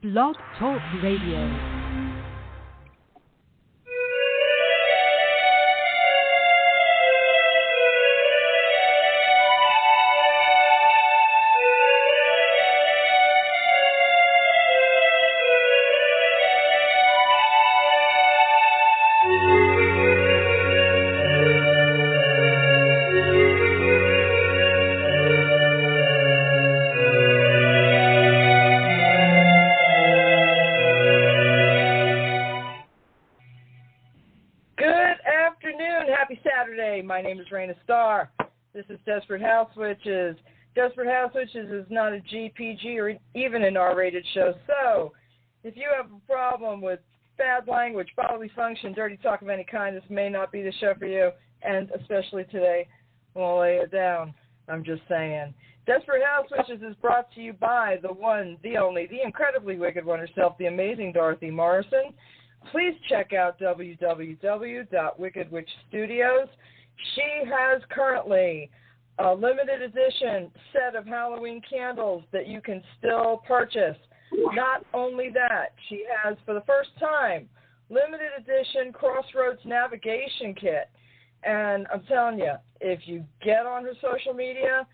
Blog Talk Radio. My name is Raina Starr. This is Desperate House Witches. Desperate House Witches is not a GPG or even an R-rated show. So, if you have a problem with bad language, bodily function, dirty talk of any kind, this may not be the show for you. And especially today, we'll lay it down. I'm just saying. Desperate House Witches is brought to you by the one, the only, the incredibly wicked one herself, the amazing Dorothy Morrison. Please check out www.wickedwitchstudios. She has currently a limited edition set of Halloween candles that you can still purchase. Not only that, she has, for the first time, limited edition Crossroads Navigation Kit. And I'm telling you, if you get on her social media,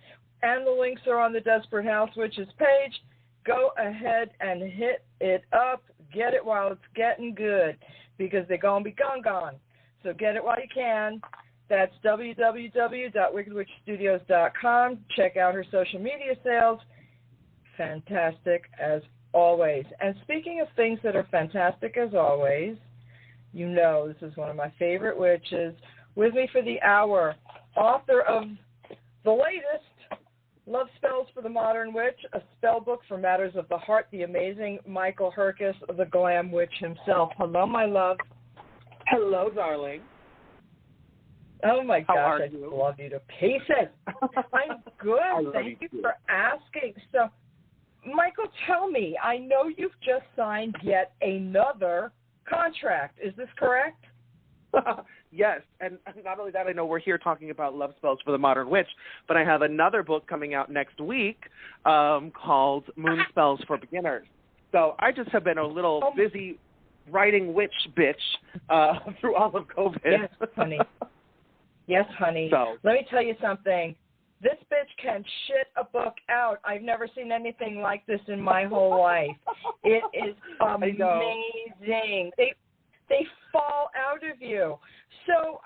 and the links are on the Desperate House Witches page, go ahead and hit it up. Get it while it's getting good, because they're going to be gone. So get it while you can. That's www.wickedwitchstudios.com. Check out her social media sales. Fantastic as always. And speaking of things that are fantastic as always, you know this is one of my favorite witches. With me for the hour, author of the latest Love Spells for the Modern Witch, a spell book for matters of the heart, the amazing Michael Herkus, the Glam Witch himself. Hello, my love. Hello, darling. Oh, my gosh, I you? love you to pieces. I'm good. Thank you for asking. So, Michael, tell me, I know you've just signed yet another contract. Is this correct? Yes, and not only that, I know we're here talking about Love Spells for the Modern Witch, but I have another book coming out next week called Moon Spells for Beginners. So I just have been a little busy writing witch bitch through all of COVID. Yes, honey. Yes, honey. So, let me tell you something. This bitch can shit a book out. I've never seen anything like this in my whole life. It is amazing. They fall out of you. So,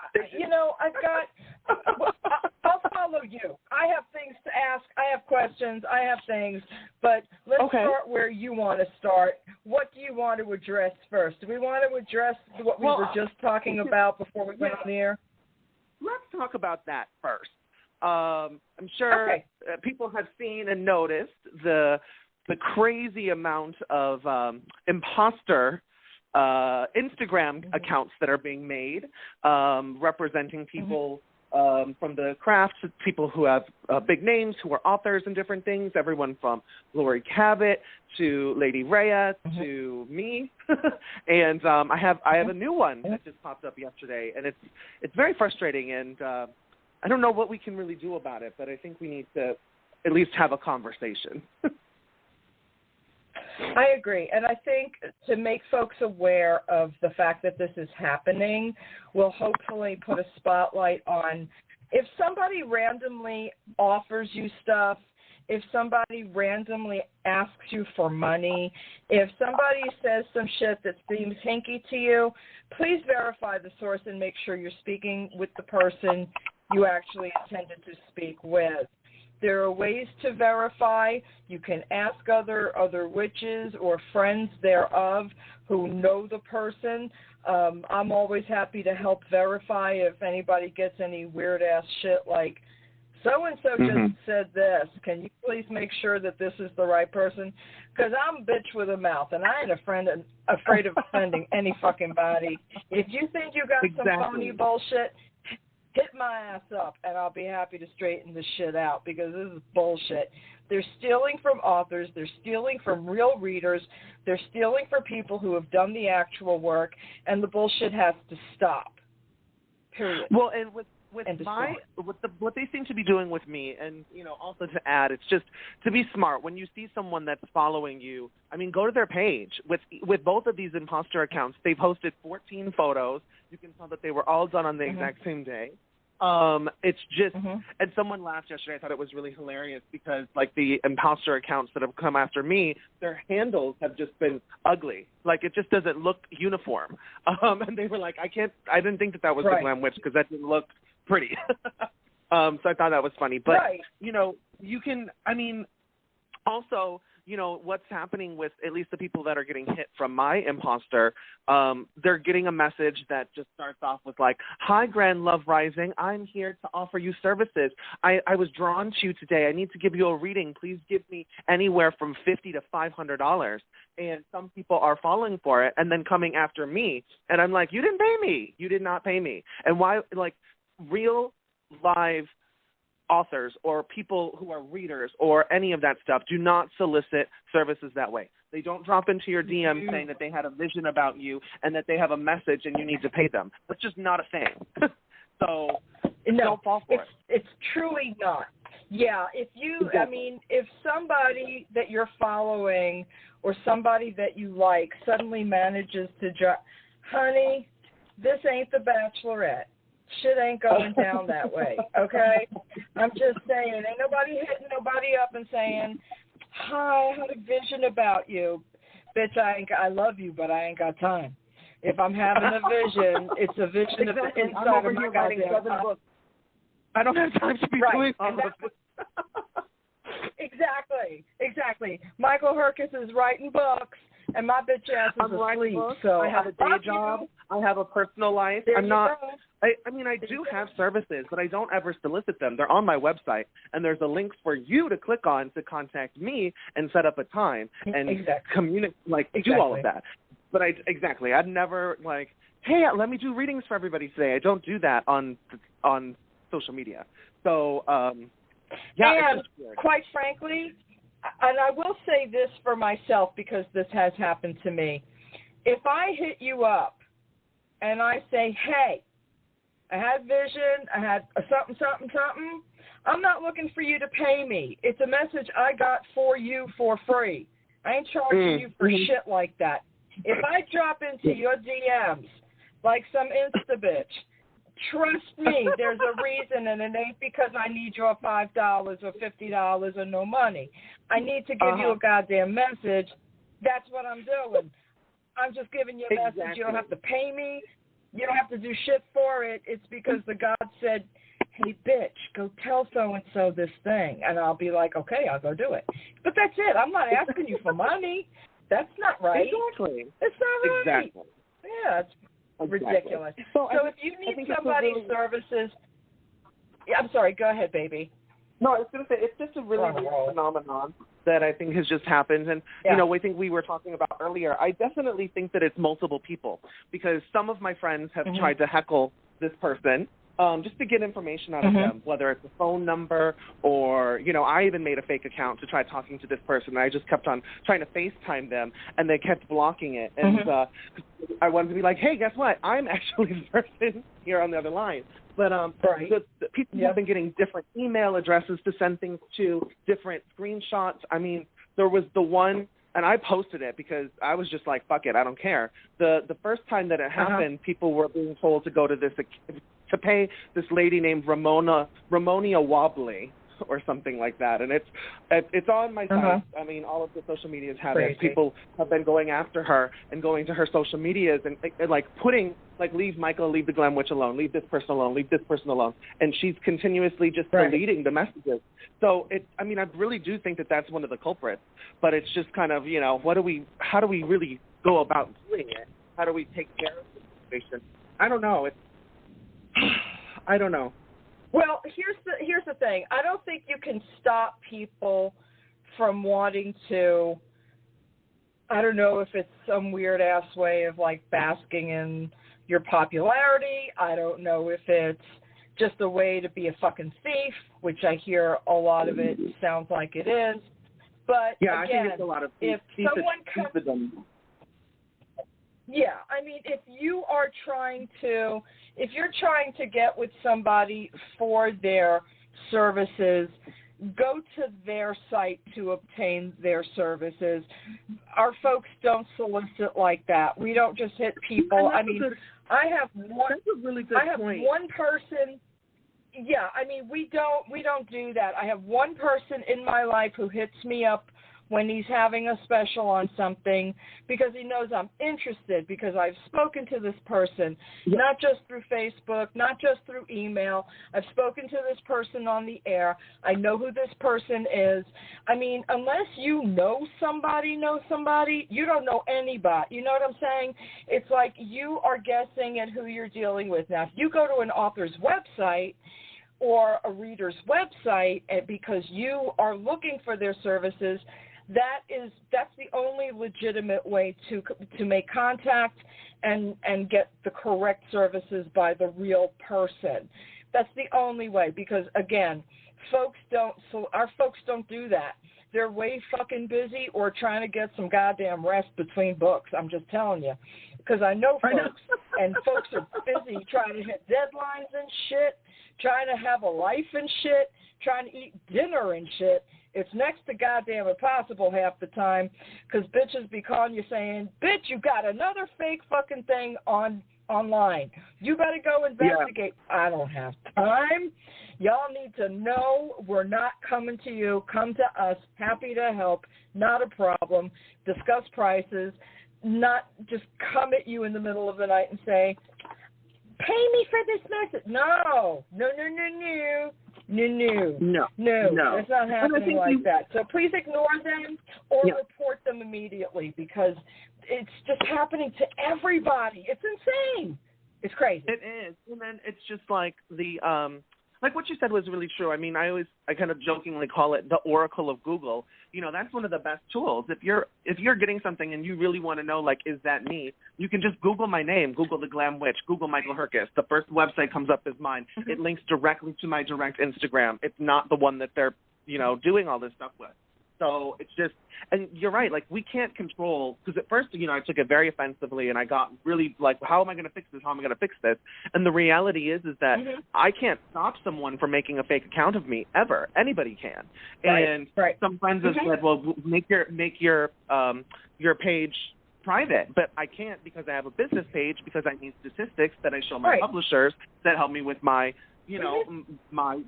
I'll follow you. I have things to ask. I have questions. I have things. But let's start where you want to start. What do you want to address first? Do we want to address what we were just talking about before we went on the air? Let's talk about that first. I'm sure people have seen and noticed the crazy amount of imposter Instagram accounts that are being made, representing people from the craft, people who have big names, who are authors and different things, everyone from Lori Cabot to Lady Rhea to me. And I have a new one that just popped up yesterday, and it's very frustrating, and I don't know what we can really do about it, but I think we need to at least have a conversation. I agree, and I think to make folks aware of the fact that this is happening will hopefully put a spotlight on if somebody randomly offers you stuff, if somebody randomly asks you for money, if somebody says some shit that seems hinky to you, please verify the source and make sure you're speaking with the person you actually intended to speak with. There are ways to verify. You can ask other witches or friends thereof who know the person. I'm always happy to help verify if anybody gets any weird-ass shit like, so-and-so just said this. Can you please make sure that this is the right person? Because I'm a bitch with a mouth, and I ain't afraid of offending any fucking body. If you think you got some phony bullshit, hit my ass up, and I'll be happy to straighten this shit out, because this is bullshit. They're stealing from authors. They're stealing from real readers. They're stealing from people who have done the actual work, and the bullshit has to stop, period. Well, and what they seem to be doing with me, and also to add, it's just to be smart. When you see someone that's following you, I mean, go to their page. With both of these imposter accounts, they posted 14 photos. You can tell that they were all done on the exact same day. It's just, and someone laughed yesterday. I thought it was really hilarious because, like, the imposter accounts that have come after me, their handles have just been ugly. Like, it just doesn't look uniform. And they were like, I didn't think that was the Glam Witch because that didn't look pretty. So I thought that was funny. But, you can, I mean, also, what's happening with at least the people that are getting hit from my imposter, they're getting a message that just starts off with like, "Hi, Grand Love Rising. I'm here to offer you services. I was drawn to you today. I need to give you a reading. Please give me anywhere from $50 to $500. And some people are falling for it and then coming after me. And I'm like, you didn't pay me. You did not pay me. And why, like, real live authors or people who are readers or any of that stuff do not solicit services that way. They don't drop into your DM saying that they had a vision about you and that they have a message and you need to pay them. That's just not a thing. So don't fall for it. It's truly not. Yeah, if somebody that you're following or somebody that you like suddenly manages to honey, this ain't The Bachelorette. Shit ain't going down that way, okay? I'm just saying, ain't nobody hitting nobody up and saying, "Hi, I had a vision about you." Bitch, I love you, but I ain't got time. If I'm having a vision, it's a vision of the inside of my goddamn book. I don't have time to be doing all of this. Exactly. Michael Herkus is writing books, and my bitch ass is asleep. So I have a day job. I have a personal life. I'm not. I mean, I do have services, but I don't ever solicit them. They're on my website, and there's a link for you to click on to contact me and set up a time and communicate, do all of that. But I'd never hey, let me do readings for everybody today. I don't do that on social media. So, and quite frankly, and I will say this for myself because this has happened to me. If I hit you up and I say, "Hey, I had vision, I had a something, I'm not looking for you to pay me. It's a message I got for you for free. I ain't charging you for shit like that. If I drop into your DMs like some Insta bitch, trust me, there's a reason, and it ain't because I need your $5 or $50 or no money. I need to give you a goddamn message. That's what I'm doing. I'm just giving you a message. You don't have to pay me. You don't have to do shit for it. It's because the God said, "Hey, bitch, go tell so-and-so this thing." And I'll be like, "Okay, I'll go do it." But that's it. I'm not asking you for money. That's not right. Exactly. It's not right. Exactly. Yeah, it's ridiculous. So if you need somebody's services, I'm sorry, go ahead, baby. No, I was going to say, it's just a really weird phenomenon that I think has just happened. And, I think we were talking about earlier, I definitely think that it's multiple people because some of my friends have tried to heckle this person just to get information out of them, whether it's a phone number or, I even made a fake account to try talking to this person. And I just kept on trying to FaceTime them, and they kept blocking it. And I wanted to be like, "Hey, guess what? I'm actually the person here on the other line." But the people have been getting different email addresses to send things to, different screenshots. I mean, there was the one, and I posted it because I was just like, fuck it, I don't care. The first time that it happened, people were being told to go to to pay this lady named Ramonia Wobbly or something like that. And it's on my site. I mean, all of the social medias have it. People have been going after her and going to her social medias and putting, leave Michael, leave the Glam Witch alone, leave this person alone, leave this person alone. And she's continuously just deleting the messages. So I really do think that that's one of the culprits. But it's just kind of, how do we really go about doing it? How do we take care of the situation? I don't know. I don't know. Well, here's the thing. I don't think you can stop people from wanting to, I don't know if it's some weird-ass way of, basking in your popularity. I don't know if it's just a way to be a fucking thief, which I hear a lot of it sounds like it is. But, again, I think it's a lot of if someone comes... Yeah, I mean, if you're trying to get with somebody for their services, go to their site to obtain their services. Our folks don't solicit like that. We don't just hit people. I mean, I have one. That's a really good point. One person. Yeah, I mean, we don't do that. I have one person in my life who hits me up when he's having a special on something because he knows I'm interested, because I've spoken to this person, not just through Facebook, not just through email. I've spoken to this person on the air. I know who this person is. I mean, unless you know somebody, you don't know anybody. You know what I'm saying? It's like you are guessing at who you're dealing with. Now, if you go to an author's website or a reader's website because you are looking for their services, that's the only legitimate way to make contact and get the correct services by the real person. That's the only way, because again, our folks don't do that. They're way fucking busy or trying to get some goddamn rest between books. I'm just telling you, because I know folks, and folks are busy trying to hit deadlines and shit, trying to have a life and shit, trying to eat dinner and shit. It's next to goddamn impossible half the time, because bitches be calling you saying, bitch, you got another fake fucking thing online. You better go investigate. Yeah. I don't have time. Y'all need to know we're not coming to you. Come to us. Happy to help. Not a problem. Discuss prices. Not just come at you in the middle of the night and say, pay me for this message. No. No. It's not happening like that. So please ignore them or report them immediately, because it's just happening to everybody. It's insane. It's crazy. It is. And then it's just like like what you said was really true. I mean, I kind of jokingly call it the Oracle of Google. You know, that's one of the best tools. If you're getting something and you really want to know, like, is that me? You can just Google my name, Google The Glam Witch, Google Michael Herkus. The first website comes up as mine. Mm-hmm. It links directly to my direct Instagram. It's not the one that they're, doing all this stuff with. So it's just, and you're right, like, we can't control, because at first, I took it very offensively, and I got really like, how am I going to fix this? How am I going to fix this? And the reality is that I can't stop someone from making a fake account of me, ever. Anybody can. And some friends have said, well, make your page private, but I can't, because I have a business page, because I need statistics that I show my publishers that help me with my, my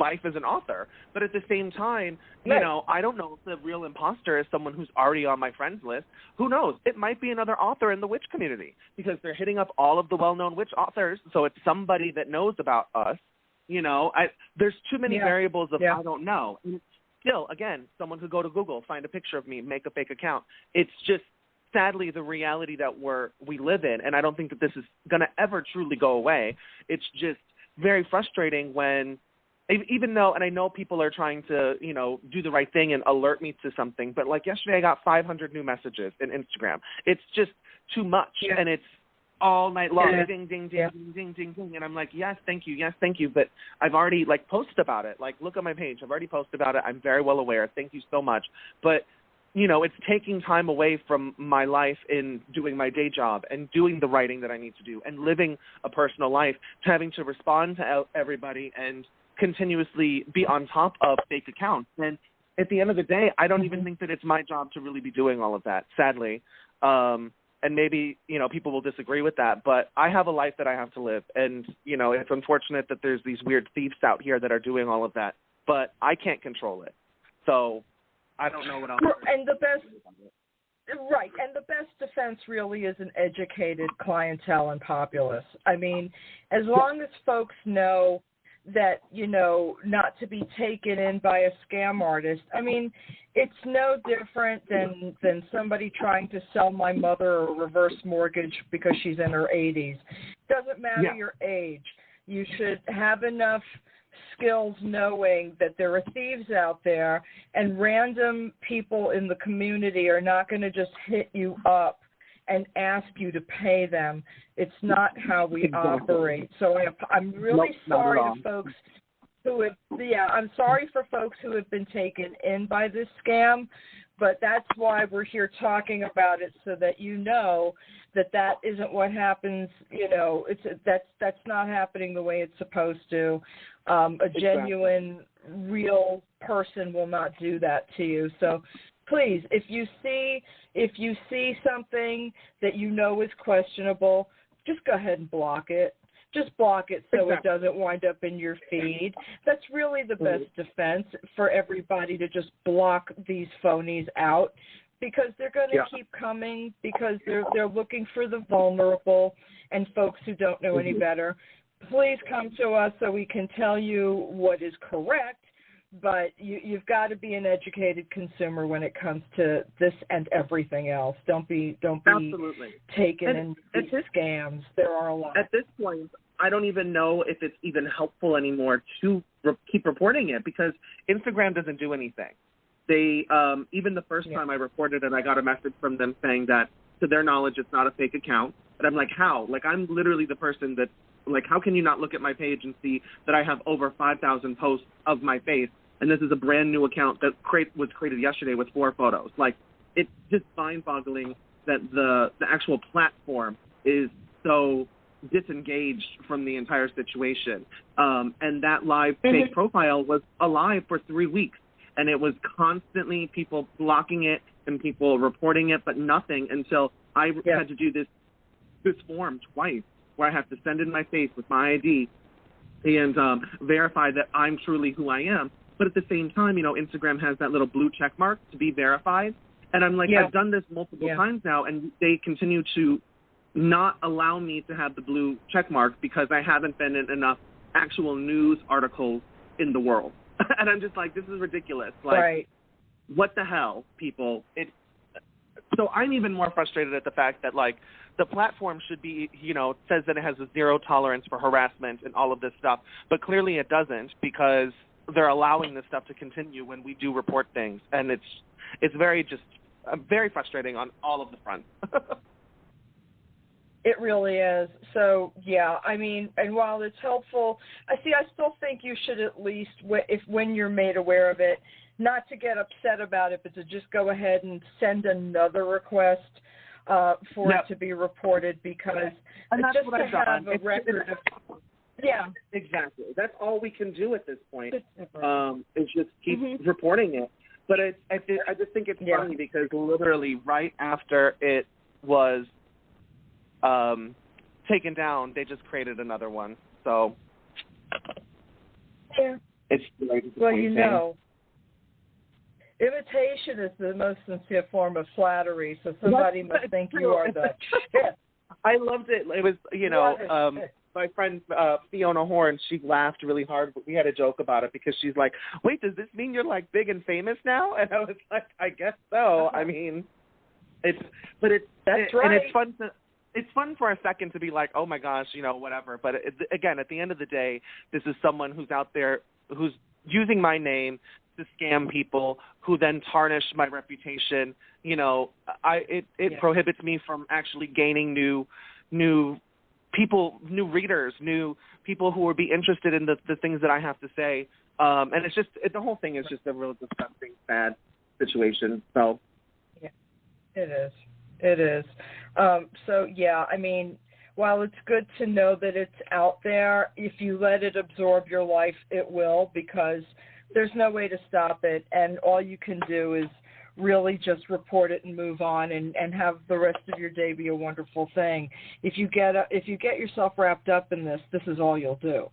life as an author. But at the same time, I don't know if the real imposter is someone who's already on my friends list. Who knows? It might be another author in the witch community, because they're hitting up all of the well-known witch authors, so it's somebody that knows about us. There's too many variables of I don't know. And still, again, someone could go to Google, find a picture of me, make a fake account. It's just sadly the reality that we live in, and I don't think that this is going to ever truly go away. It's just very frustrating when, even though, and I know people are trying to, do the right thing and alert me to something, but like yesterday I got 500 new messages in Instagram. It's just too much, and it's all night long, ding, ding, ding, ding, ding, ding, ding, and I'm like, yes, thank you, but I've already, posted about it. Like, look at my page. I've already posted about it. I'm very well aware. Thank you so much. But, it's taking time away from my life in doing my day job and doing the writing that I need to do and living a personal life, to having to respond to everybody and continuously be on top of fake accounts. And at the end of the day, I don't even think that it's my job to really be doing all of that, sadly. And maybe, people will disagree with that, but I have a life that I have to live. And, it's unfortunate that there's these weird thieves out here that are doing all of that, but I can't control it. So I don't know what else. And the best defense really is an educated clientele and populace. I mean, as long as folks know that, not to be taken in by a scam artist. I mean, it's no different than somebody trying to sell my mother a reverse mortgage because she's in her 80s. Doesn't matter your age. You should have enough skills knowing that there are thieves out there, and random people in the community are not going to just hit you up and ask you to pay them. It's not how we operate. So I'm really sorry to folks who have, I'm sorry for folks who have been taken in by this scam, but that's why we're here talking about it, so that you know that isn't what happens. That's not happening the way it's supposed to. A genuine, real person will not do that to you. So please, if you see something that you know is questionable, just go ahead and block it. Just block it so it doesn't wind up in your feed. That's really the best defense for everybody, to just block these phonies out, because they're going to keep coming, because they're looking for the vulnerable and folks who don't know any better. Please come to us so we can tell you what is correct, but you've got to be an educated consumer when it comes to this and everything else. Don't be taken in these scams. There are a lot. At this point, I don't even know if it's even helpful anymore to keep reporting it, because Instagram doesn't do anything. They even the first time I reported it, I got a message from them saying that, to their knowledge, it's not a fake account. And I'm like, how? Like, I'm literally the person that, like, how can you not look at my page and see that I have over 5,000 posts of my face, and this is a brand new account that was created yesterday with 4 photos? Like, it's just mind-boggling that the actual platform is so disengaged from the entire situation. And that live fake profile was alive for 3 weeks, and it was constantly people blocking it and people reporting it, but nothing until I had to do this form twice, where I have to send in my face with my ID and verify that I'm truly who I am. But at the same time, Instagram has that little blue check mark to be verified. And I'm like, I've done this multiple times now, and they continue to not allow me to have the blue check mark because I haven't been in enough actual news articles in the world. And I'm just like, this is ridiculous. Like, what the hell, people? So I'm even more frustrated at the fact that, like, the platform should be, says that it has a zero tolerance for harassment and all of this stuff, but clearly it doesn't, because they're allowing this stuff to continue when we do report things, and it's very frustrating on all of the fronts. It really is. So, I mean, and while it's helpful, I still think you should at least, when you're made aware of it, not to get upset about it, but to just go ahead and send another request for it to be reported, because and that's just what to I've have done. a record of... Yeah, exactly. That's all we can do at this point, is just keep reporting it. But I just think it's funny, because literally right after it was taken down, they just created another one. So it's well, imitation is the most sincere form of flattery. So somebody must think you are the shit. I loved it. It was, my friend Fiona Horn, she laughed really hard. We had a joke about it, because she's like, wait, does this mean you're, like, big and famous now? And I was like, I guess so. I mean, that's right. And it's fun for a second to be like, oh my gosh, whatever. But again, at the end of the day, this is someone who's out there who's using my name to scam people, who then tarnish my reputation. It prohibits me from actually gaining new people, new readers, new people who will be interested in the things that I have to say. And it's just, the whole thing is just a real disgusting, sad situation. So, It is. I mean, while it's good to know that it's out there, if you let it absorb your life, it will, because there's no way to stop it, and all you can do is really just report it and move on, and have the rest of your day be a wonderful thing. If you get yourself wrapped up in this is all you'll do.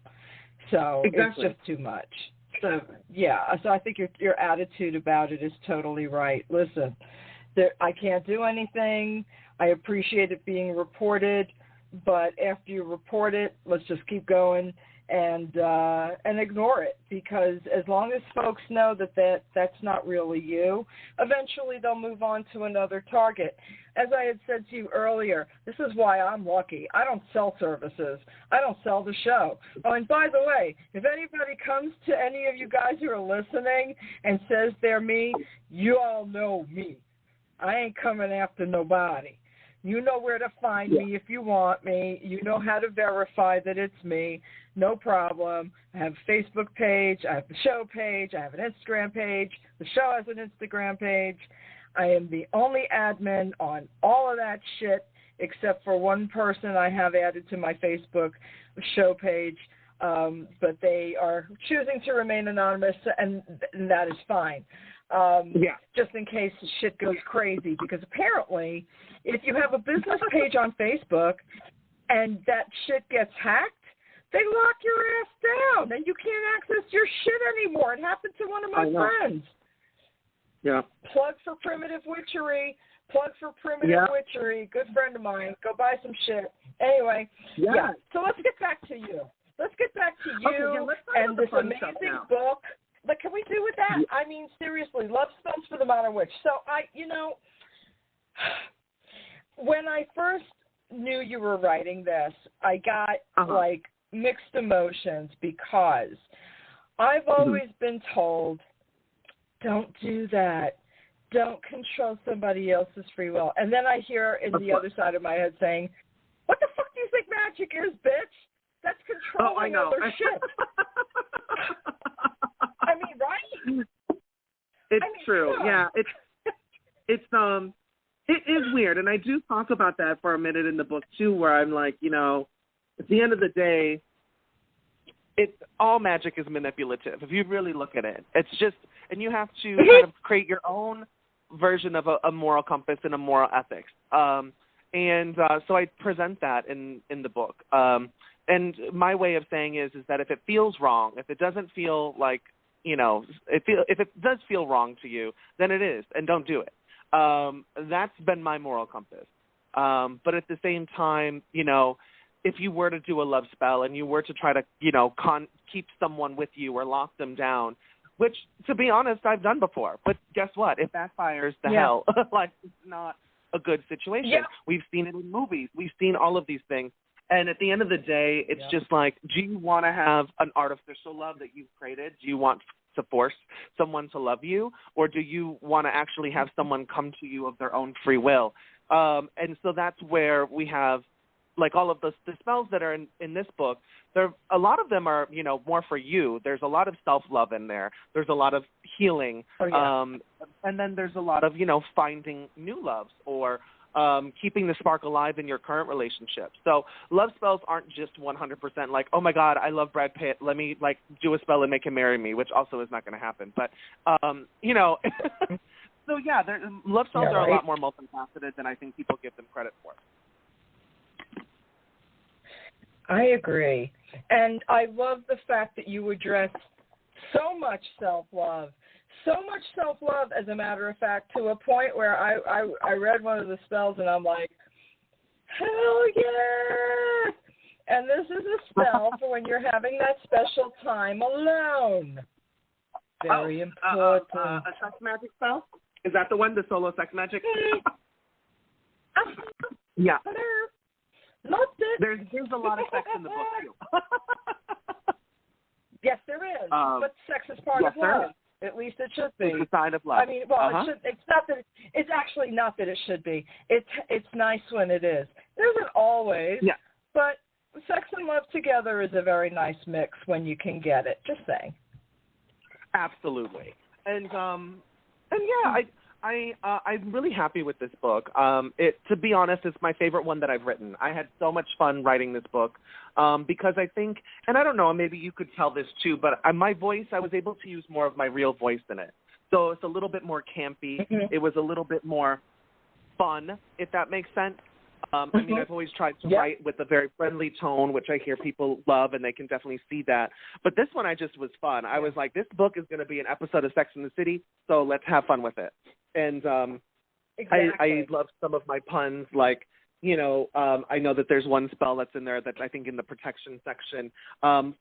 So It's just too much. So I think your attitude about it is totally right. Listen, I can't do anything. I appreciate it being reported, but after you report it, let's just keep going and ignore it, because as long as folks know that's not really you, eventually they'll move on to another target. As I had said to you earlier, this is why I'm lucky. I don't sell services. I don't sell the show. Oh, and by the way, if anybody comes to any of you guys who are listening and says they're me, you all know me. I ain't coming after nobody. You know where to find me if you want me. You know how to verify that it's me. No problem. I have a Facebook page. I have the show page. I have an Instagram page. The show has an Instagram page. I am the only admin on all of that shit, except for one person I have added to my Facebook show page, but they are choosing to remain anonymous, and that is fine. Just in case the shit goes crazy, because apparently if you have a business page on Facebook and that shit gets hacked, they lock your ass down and you can't access your shit anymore. It happened to one of my friends. Yeah. Plug for Primitive Witchery. Witchery. Good friend of mine. Go buy some shit. Anyway, so let's get back to you. And this amazing book. Like, can we do with that? I mean, seriously, Love Spells for the Modern Witch. So when I first knew you were writing this, I got like mixed emotions, because I've always been told, don't do that. Don't control somebody else's free will. And then I hear in the other side of my head saying, what the fuck do you think magic is, bitch? That's controlling other shit. I mean, right? It's true. Yeah, it is weird, and I do talk about that for a minute in the book too, where I'm like, at the end of the day, all magic is manipulative. If you really look at it, it's just, and you have to kind of create your own version of a moral compass and a moral ethics. So I present that in the book. And my way of saying is that if it feels wrong, if it doesn't feel like, if it does feel wrong to you, then it is, and don't do it. That's been my moral compass. But at the same time, if you were to do a love spell and you were to try to, keep someone with you or lock them down, which, to be honest, I've done before. But guess what? It backfires to hell. Like, it's not a good situation. Yeah. We've seen it in movies. We've seen all of these things. And at the end of the day, it's just like, do you want to have an artificial love that you've created? Do you want to force someone to love you? Or do you want to actually have someone come to you of their own free will? And so that's where we have, like, all of the spells that are in this book. A lot of them are, more for you. There's a lot of self-love in there. There's a lot of healing. And then there's a lot of, finding new loves or keeping the spark alive in your current relationship. So love spells aren't just 100% like, oh, my God, I love Brad Pitt. Let me, do a spell and make him marry me, which also is not going to happen. But, So, yeah, love spells are a lot more multifaceted than I think people give them credit for. I agree. And I love the fact that you address so much self-love, as a matter of fact, to a point where I read one of the spells and I'm like, hell yeah! And this is a spell for when you're having that special time alone. Very important. A sex magic spell? Is that the one, the solo sex magic? Yeah. There's a lot of sex in the book, too. Yes, there is. But sex is part of love. At least it should be. It's a sign of love. I mean, well, it should. It's not that. It's actually not that it should be. It's nice when it is. There isn't always. Yeah. But sex and love together is a very nice mix when you can get it. Just saying. Absolutely. And yeah, I'm really happy with this book. To be honest, it's my favorite one that I've written. I had so much fun writing this book because I think, and I don't know, maybe you could tell this too, but my voice, I was able to use more of my real voice in it. So it's a little bit more campy. It was a little bit more fun, if that makes sense. I mean, I've always tried to write with a very friendly tone, which I hear people love, and they can definitely see that. But this one, I just was fun. I was like, this book is going to be an episode of Sex and the City, so let's have fun with it. And I love some of my puns, like, I know that there's one spell that's in there that's, I think, in the protection section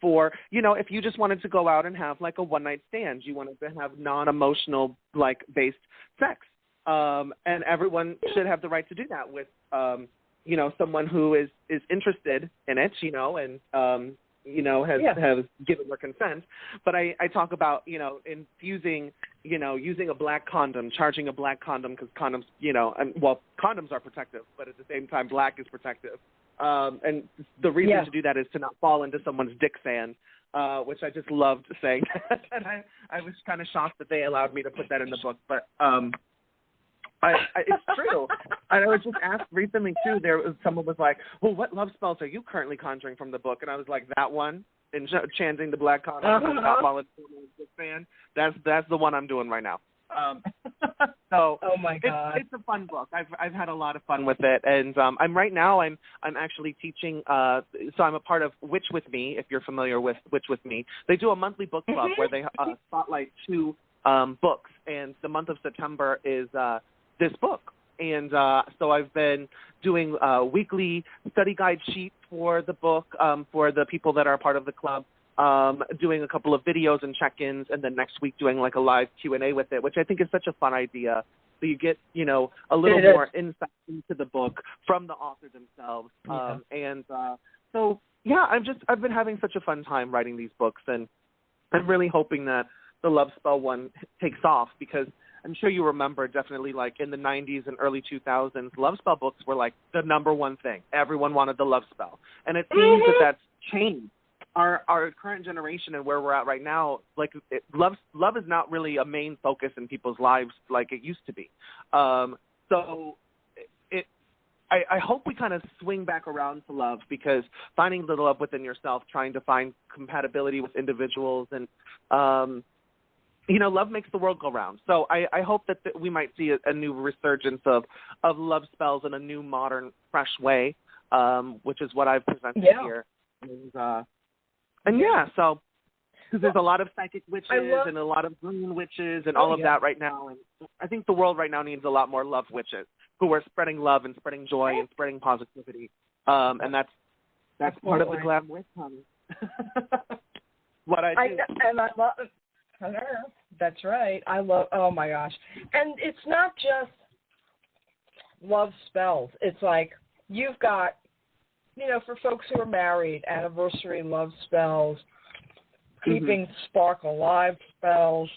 for, if you just wanted to go out and have, like, a one-night stand, you wanted to have non-emotional, like, based sex. And everyone should have the right to do that with, someone who is interested in it, and, has given their consent. But I talk about, infusing, using a black condom, charging a black condom because condoms, condoms are protective, but at the same time, black is protective. And the reason to do that is to not fall into someone's dick sand, which I just loved saying that. And I was kind of shocked that they allowed me to put that in the book. But It's true. And I was just asked recently, too, someone was like, well, what love spells are you currently conjuring from the book? And I was like, that one, Enchanting the Black Condom, Not Volunteer Fan. That's the one I'm doing right now. So oh my God, it's a fun book. I've had a lot of fun with it, and I'm actually teaching. So I'm a part of Witch with Me. If you're familiar with Witch with Me, they do a monthly book club where they spotlight 2 books, and the month of September is this book. And so I've been doing weekly study guide sheets for the book for the people that are part of the club. Doing a couple of videos and check-ins, and then next week doing like a live Q&A with it, which I think is such a fun idea. So you get, a little more insight into the book from the author themselves. So I've been having such a fun time writing these books, and I'm really hoping that the Love Spell one takes off, because I'm sure you remember definitely like in the 90s and early 2000s, Love Spell books were like the number one thing. Everyone wanted the Love Spell. And it seems that that's changed. Our current generation and where we're at right now, like love is not really a main focus in people's lives like it used to be. So I hope we kind of swing back around to love, because finding the love within yourself, trying to find compatibility with individuals, and love makes the world go round. So I hope that we might see a new resurgence of love spells in a new, modern, fresh way, which is what I've presented here. So because there's a lot of psychic witches and a lot of green witches and all of that right now. And I think the world right now needs a lot more love witches who are spreading love and spreading joy and spreading positivity. And that's part of the glam witch, honey. What I do. And I love it. That's right. oh my gosh. And it's not just love spells. It's like you've got, for folks who are married, anniversary love spells, keeping spark alive spells.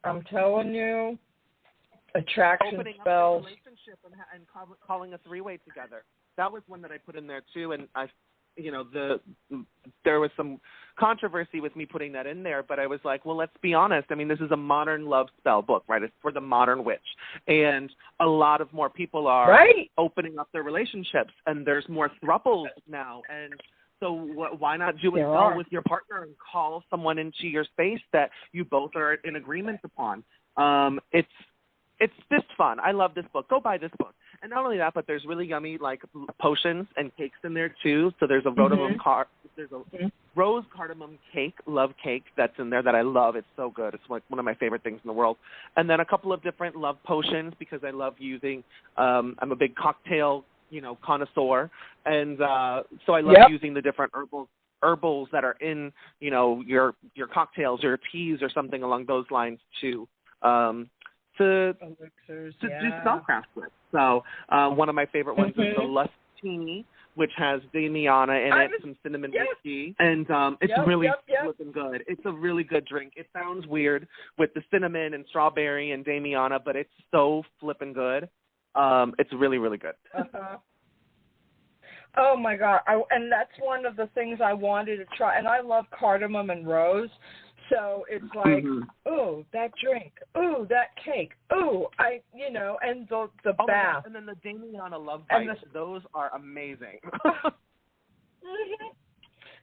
I'm telling you, attraction opening spells. Up a relationship and calling a 3-way together. That was one that I put in there too, and there was some controversy with me putting that in there, but I was like, well, let's be honest. I mean, this is a modern love spell book, right? It's for the modern witch, and a lot of more people are opening up their relationships, and there's more thruples now, and so why not do a spell with your partner and call someone into your space that you both are in agreement upon? It's just fun. I love this book. Go buy this book. And not only that, but there's really yummy like potions and cakes in there too. So there's a rose cardamom cake, love cake that's in there that I love. It's so good. It's like one of my favorite things in the world. And then a couple of different love potions, because I love using. I'm a big cocktail, connoisseur, and so I love using the different herbals that are in your cocktails or teas or something along those lines to do spellcraft with. So one of my favorite ones is the Lustini, which has Damiana in it, some cinnamon whiskey, and it's really looking good. It's a really good drink. It sounds weird with the cinnamon and strawberry and Damiana, but it's so flippin' good. It's really, really good. Oh, my God. And that's one of the things I wanted to try. And I love cardamom and rose. So it's like, ooh, that drink. Ooh, that cake. Ooh, and the bath. And then the Damiana love bites. Those are amazing.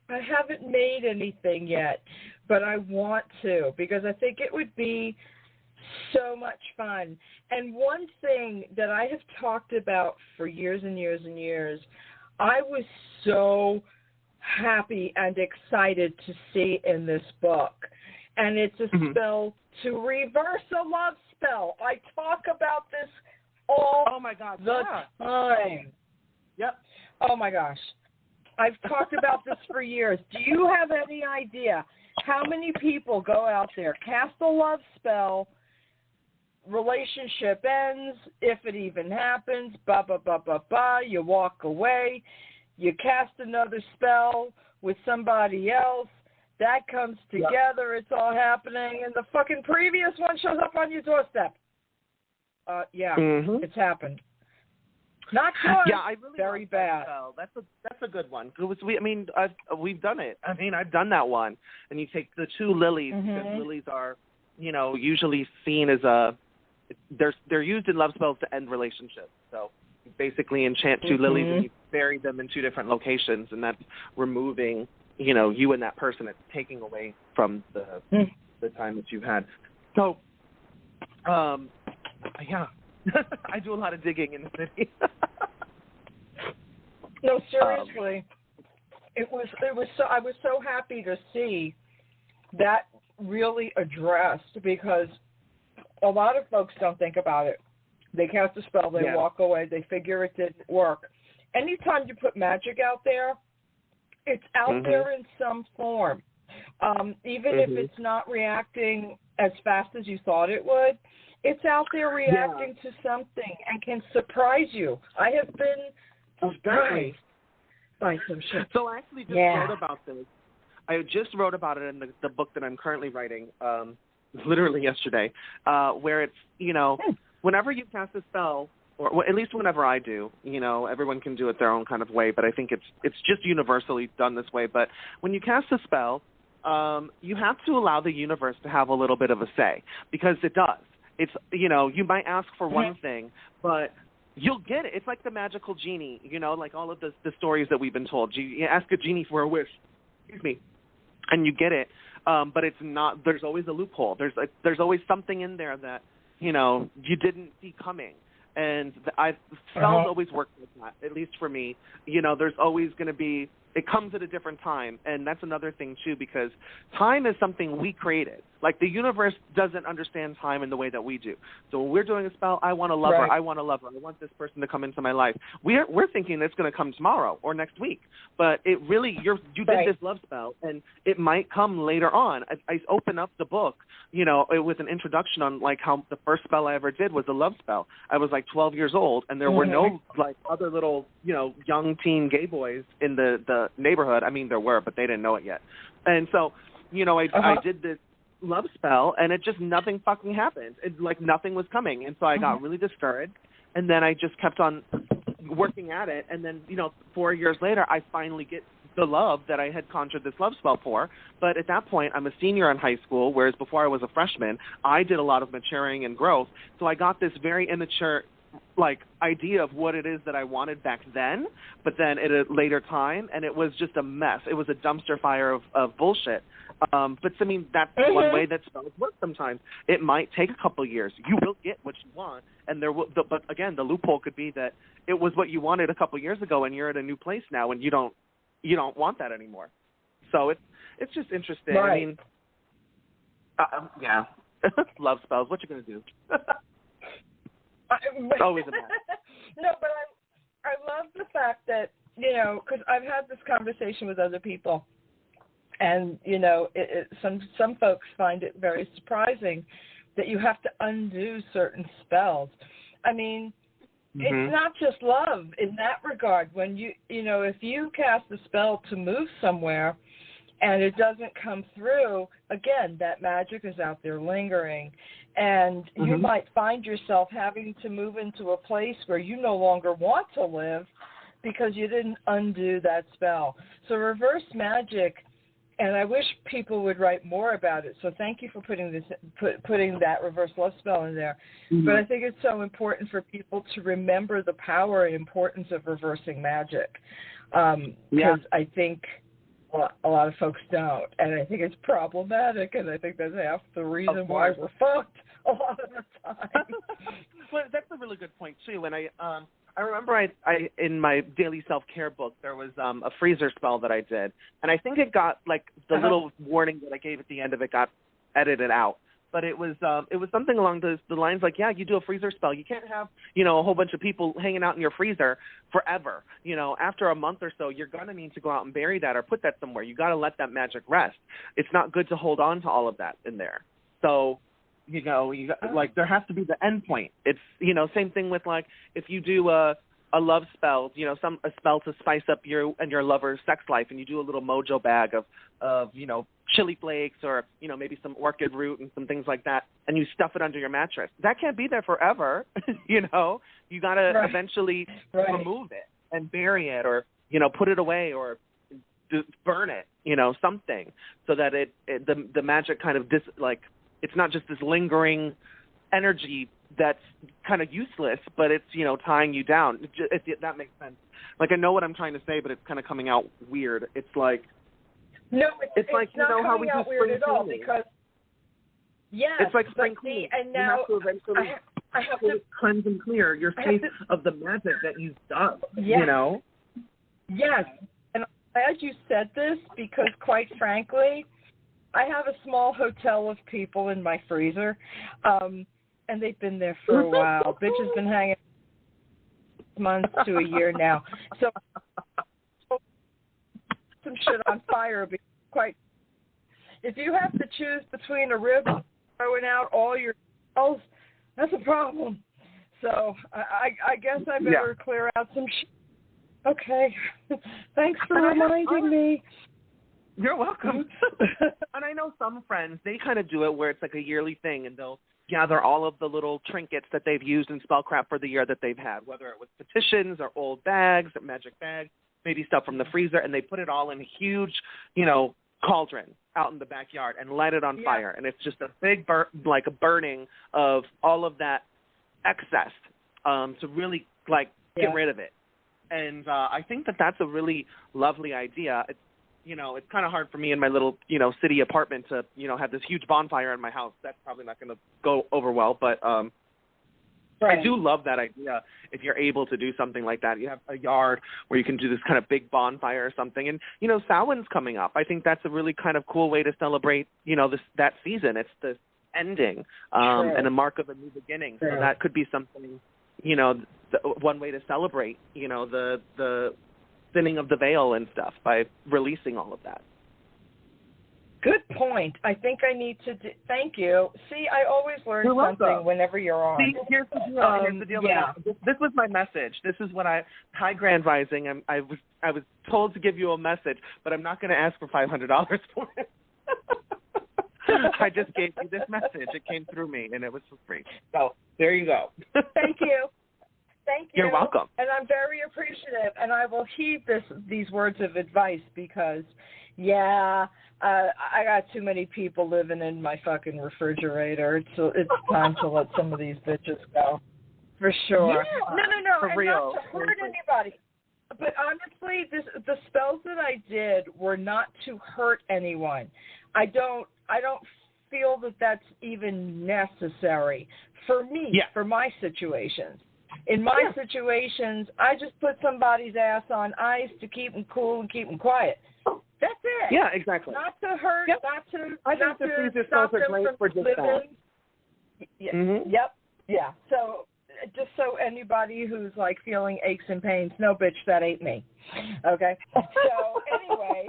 I haven't made anything yet, but I want to, because I think it would be so much fun. And one thing that I have talked about for years and years and years, I was so happy and excited to see in this book. And it's a spell to reverse a love spell. I talk about this all the time. Yep. Oh, my gosh. I've talked about this for years. Do you have any idea how many people go out there, cast a love spell, relationship ends, if it even happens, you walk away, you cast another spell with somebody else, that comes together, it's all happening, and the fucking previous one shows up on your doorstep. It's happened. Not good. Yeah, I really very bad. That's a good one. We've done it. I mean, I've done that one. And you take the 2 lilies, because lilies are, usually seen as a they're used in love spells to end relationships. So you basically enchant two lilies and you bury them in two different locations, and that's removing, you and that person. It's taking away from the time that you've had. So, yeah, I do a lot of digging in the city. No, seriously, it was so. I was so happy to see that really addressed, because a lot of folks don't think about it. They cast a spell, they walk away, they figure it didn't work. Anytime you put magic out there, it's out there in some form. Even if it's not reacting as fast as you thought it would, it's out there reacting to something and can surprise you. I have been surprised by some shit. So I actually just wrote about this. I just wrote about it in the book that I'm currently writing, literally yesterday, where it's, whenever you cast a spell, or at least whenever I do, everyone can do it their own kind of way, but I think it's just universally done this way. But when you cast a spell, you have to allow the universe to have a little bit of a say, because it does. It's, you might ask for one thing, but you'll get it. It's like the magical genie, like all of the stories that we've been told. You ask a genie for a wish, and you get it. But it's not. There's always a loophole. There's always something in there that you didn't see coming. And spells always work like that. At least for me, there's always going to be. It comes at a different time, and that's another thing too, because time is something we created. Like, the universe doesn't understand time in the way that we do. So when we're doing a spell, I want to love her. I want to love her. I want this person to come into my life. We're thinking it's going to come tomorrow or next week, but it really you did this love spell, and it might come later on. I open up the book, with an introduction on like how the first spell I ever did was a love spell. I was like 12 years old, and there were no like other little young teen gay boys in the neighborhood. I mean, there were, but they didn't know it yet. And so, I did this love spell, and it just nothing fucking happened. It, like, nothing was coming, and so I got really discouraged, and then I just kept on working at it, and then 4 years later I finally get the love that I had conjured this love spell for. But at that point, I'm a senior in high school, whereas before I was a freshman, I did a lot of maturing and growth, so I got this very immature idea of what it is that I wanted back then, but then at a later time, and it was just a mess. It was a dumpster fire of bullshit. But I mean, that's one way that spells work sometimes. It might take a couple of years. You will get what you want, and but again, the loophole could be that it was what you wanted a couple of years ago, and you're at a new place now, and you don't want that anymore. So it's just interesting. Right. I mean, yeah, love spells. What you gonna do? It's always a mess. No, but I love the fact that, because I've had this conversation with other people, and, some folks find it very surprising that you have to undo certain spells. I mean, it's not just love in that regard. When if you cast a spell to move somewhere and it doesn't come through, again, that magic is out there lingering. And you might find yourself having to move into a place where you no longer want to live because you didn't undo that spell. So reverse magic, and I wish people would write more about it. So thank you for putting that reverse love spell in there. But I think it's so important for people to remember the power and importance of reversing magic. Because I think a lot of folks don't, and I think it's problematic, and I think that's half the reason why we're fucked a lot of the time. Well, that's a really good point too. And I remember I in my daily self-care book there was a freezer spell that I did, and I think it got like the little warning that I gave at the end of it got edited out. But it was something along the lines like, you do a freezer spell. You can't have, a whole bunch of people hanging out in your freezer forever. After a month or so, you're going to need to go out and bury that or put that somewhere. You got to let that magic rest. It's not good to hold on to all of that in there. So, you got, like, there has to be the end point. It's, same thing with, like, if you do a love spell, a spell to spice up your and your lover's sex life, and you do a little mojo bag of chili flakes or, maybe some orchid root and some things like that, and you stuff it under your mattress. That can't be there forever, You got to eventually remove it and bury it or, put it away or burn it, something, so that the magic kind of, it's not just this lingering energy that's kind of useless, but it's, you know, tying you down. That makes sense. Like, I know what I'm trying to say, but it's kind of coming out weird. It's like, no, it's like, you not know, how coming we do out weird spring at all cleaning. because, yes, it's like spring but cleaning. and now you have to eventually I have to cleanse and clear your space of the magic that you've done, yes. you know? Yes, and I'm glad you said this because, quite frankly, I have a small hotel of people in my freezer, and they've been there for a while. Bitch has been hanging months to a year now. So some shit on fire. Because if you have to choose between a rib and throwing out all your cells, that's a problem. So I guess I better clear out some shit. Okay. Thanks for reminding me. You're welcome. And I know some friends, they kind of do it where it's like a yearly thing, and they'll gather all of the little trinkets that they've used in Spellcraft for the year that they've had, whether it was petitions or old bags or magic bags, maybe stuff from the freezer, and they put it all in a huge, you know, cauldron out in the backyard and light it on fire. And it's just a big like a burning of all of that excess to really, like, get rid of it. And I think that that's a really lovely idea. It's, you know, it's kind of hard for me in my little, you know, city apartment to, you know, have this huge bonfire in my house. That's probably not going to go over well. But I do love that idea if you're able to do something like that. You have a yard where you can do this kind of big bonfire or something. And, you know, Samhain's coming up. I think that's a really kind of cool way to celebrate, you know, that season. It's the ending and a mark of a new beginning. So that could be something, you know, one way to celebrate, you know, the thinning of the veil and stuff by releasing all of that. Good point. I think I need to thank you. See, I always learn something whenever you're on. See, here's the deal. Yeah. This was my message. This is what Hi Grand Rising. I was told to give you a message, but I'm not going to ask for $500 for it. I just gave you this message. It came through me, and it was for free. So there you go. Thank you. Thank you. You're welcome. And I'm very appreciative, and I will heed these words of advice because, I got too many people living in my fucking refrigerator. It's time to let some of these bitches go, for sure. Yeah, no, for and real. not to hurt anybody. But honestly, the spells that I did were not to hurt anyone. I don't feel that that's even necessary for me, for my situations. In my situations, I just put somebody's ass on ice to keep them cool and keep them quiet. That's it. Yeah, exactly. Not to hurt, not to I think the freezer spells are great for just living. that. Mm-hmm. Yep. Yeah. So just so anybody who's like feeling aches and pains, no, bitch, that ain't me. Okay. So anyway,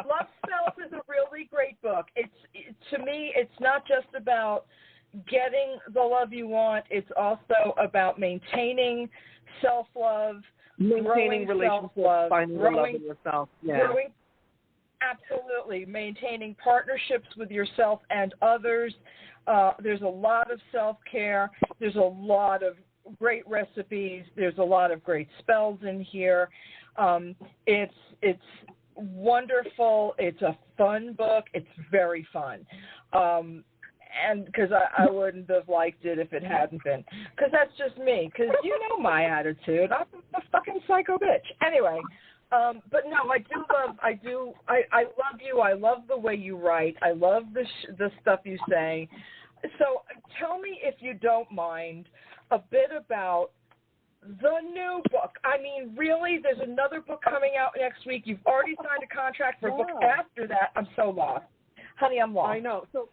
Love Spells is a really great book. To me, it's not just about getting the love you want. It's also about maintaining self-love, maintaining relationships, self-love, finding the love in yourself. Yeah. Absolutely. Maintaining partnerships with yourself and others. There's a lot of self-care. There's a lot of great recipes. There's a lot of great spells in here. It's wonderful. It's a fun book. It's very fun. And because I wouldn't have liked it if it hadn't been. Because that's just me. Because you know my attitude. I'm a fucking psycho bitch. Anyway, but no, I love you. I love the way you write. I love the stuff you say. So tell me, if you don't mind, a bit about the new book. I mean, really, there's another book coming out next week. You've already signed a contract for a book after that. I'm so lost. Honey, I'm lost. I know. So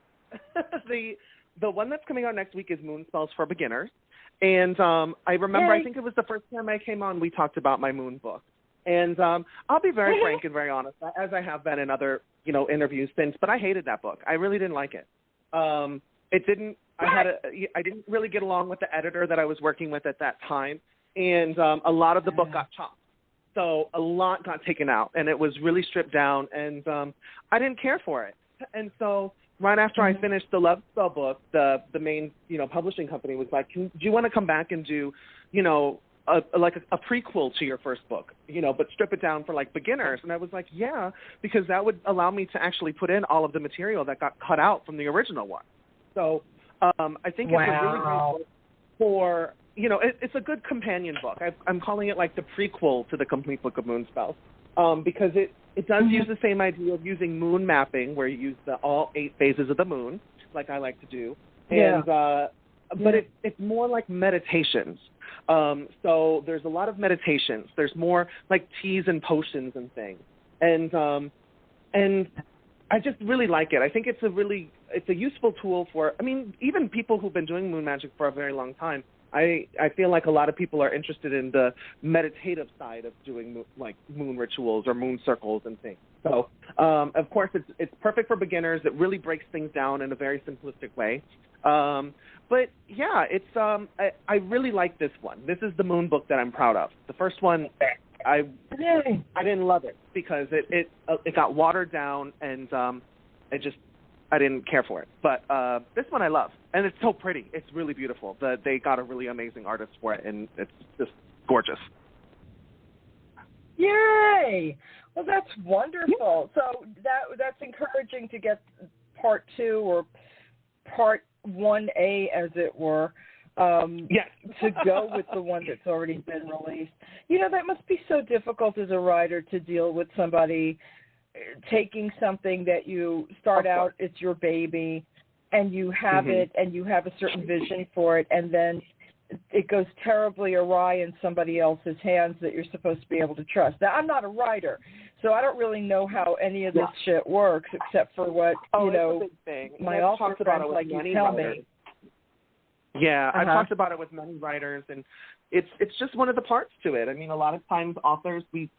the one that's coming out next week is Moon Spells for Beginners. And I remember, I think it was the first time I came on, we talked about my Moon book. And I'll be very frank and very honest, as I have been in other, you know, interviews since, but I hated that book. I really didn't like it. I didn't really get along with the editor that I was working with at that time. And a lot of the book got chopped. So a lot got taken out, and it was really stripped down, and I didn't care for it. And so right after I finished the Love Spell book, the main, you know, publishing company was like, do you want to come back and do, you know, a prequel to your first book, you know, but strip it down for like beginners? And I was like, yeah, because that would allow me to actually put in all of the material that got cut out from the original one. So I think it's a really great book for, it's a good companion book. I'm calling it like the prequel to the Complete Book of Moonspells, because it does use the same idea of using moon mapping, where you use all 8 phases of the moon, like I like to do. And but it's more like meditations. So there's a lot of meditations. There's more like teas and potions and things. And I just really like it. I think it's a useful tool for, even people who've been doing moon magic for a very long time. I feel like a lot of people are interested in the meditative side of doing moon rituals or moon circles and things. So, of course, it's perfect for beginners. It really breaks things down in a very simplistic way. But yeah, I really like this one. This is the moon book that I'm proud of. The first one, I didn't love it because it got watered down and I didn't care for it. But this one I love, and it's so pretty. It's really beautiful. They got a really amazing artist for it, and it's just gorgeous. Yay! Well, that's wonderful. So that's encouraging to get part 2 or part 1A, as it were, to go with the one that's already been released. That must be so difficult as a writer to deal with somebody taking something that you start out, it's your baby, and you have it, and you have a certain vision for it, and then it goes terribly awry in somebody else's hands that you're supposed to be able to trust. Now, I'm not a writer, so I don't really know how any of this shit works, except for what, my author friends like you tell me. Yeah, I've talked about it with many writers, and it's just one of the parts to it. A lot of times authors, we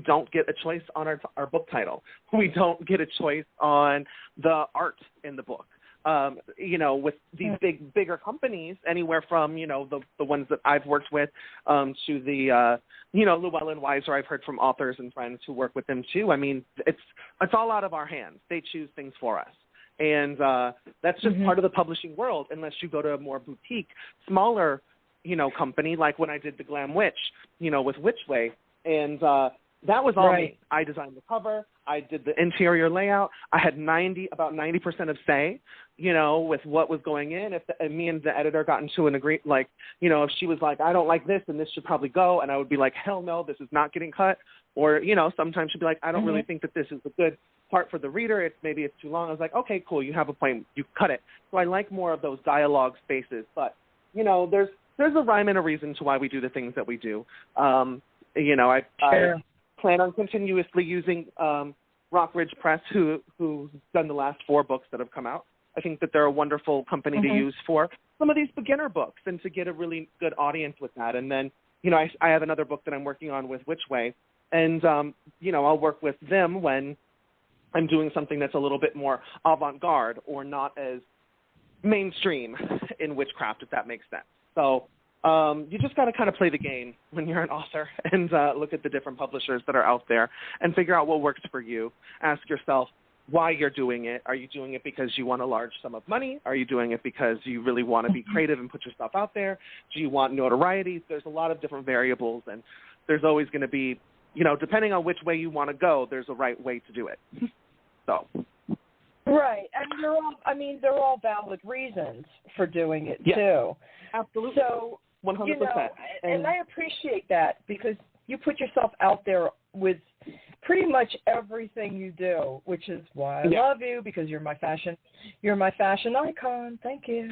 don't get a choice on our book title. We don't get a choice on the art in the book. With these bigger companies, anywhere from, the ones that I've worked with to the, Llewellyn Weiser, I've heard from authors and friends who work with them too. It's all out of our hands. They choose things for us. And that's just part of the publishing world, unless you go to a more boutique, smaller, company, like when I did the Glam Witch, with Witchway. And that was all me. I designed the cover. I did the interior layout. I had about 90% of say, with what was going in. If me and the editor got into an agreement, if she was like, I don't like this and this should probably go, and I would be like, hell no, this is not getting cut. Or, sometimes she'd be like, I don't really think that this is a good part for the reader. Maybe it's too long. I was like, okay, cool. You have a point. You cut it. So I like more of those dialogue spaces. But, there's a rhyme and a reason to why we do the things that we do. I plan on continuously using Rockridge Press, who's done the last 4 books that have come out. I think that they're a wonderful company to use for some of these beginner books and to get a really good audience with that. And then, I have another book that I'm working on with Witchway, and, I'll work with them when I'm doing something that's a little bit more avant-garde or not as mainstream in witchcraft, if that makes sense. So you just got to kind of play the game when you're an author and look at the different publishers that are out there and figure out what works for you. Ask yourself why you're doing it. Are you doing it because you want a large sum of money? Are you doing it because you really want to be creative and put yourself out there? Do you want notoriety? There's a lot of different variables, and there's always going to be, depending on which way you want to go, there's a right way to do it. So. Right, and they're all valid reasons for doing it too. Absolutely. So 100%. And I appreciate that because you put yourself out there with pretty much everything you do, which is why I love you, because you're my fashion icon. Thank you.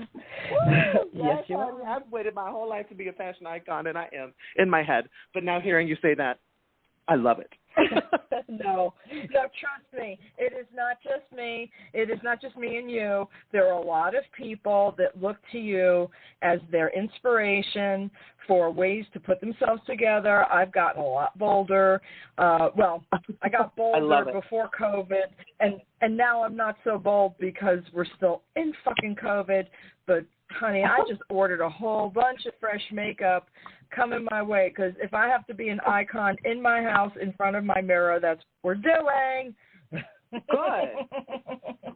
Yes, you are. I've waited my whole life to be a fashion icon, and I am in my head. But now hearing you say that, I love it. No, trust me. It is not just me. It is not just me and you. There are a lot of people that look to you as their inspiration for ways to put themselves together. I've gotten a lot bolder. I got bolder before COVID, and now I'm not so bold because we're still in fucking COVID. But, honey, I just ordered a whole bunch of fresh makeup coming my way, because if I have to be an icon in my house in front of my mirror, that's what we're doing. Good.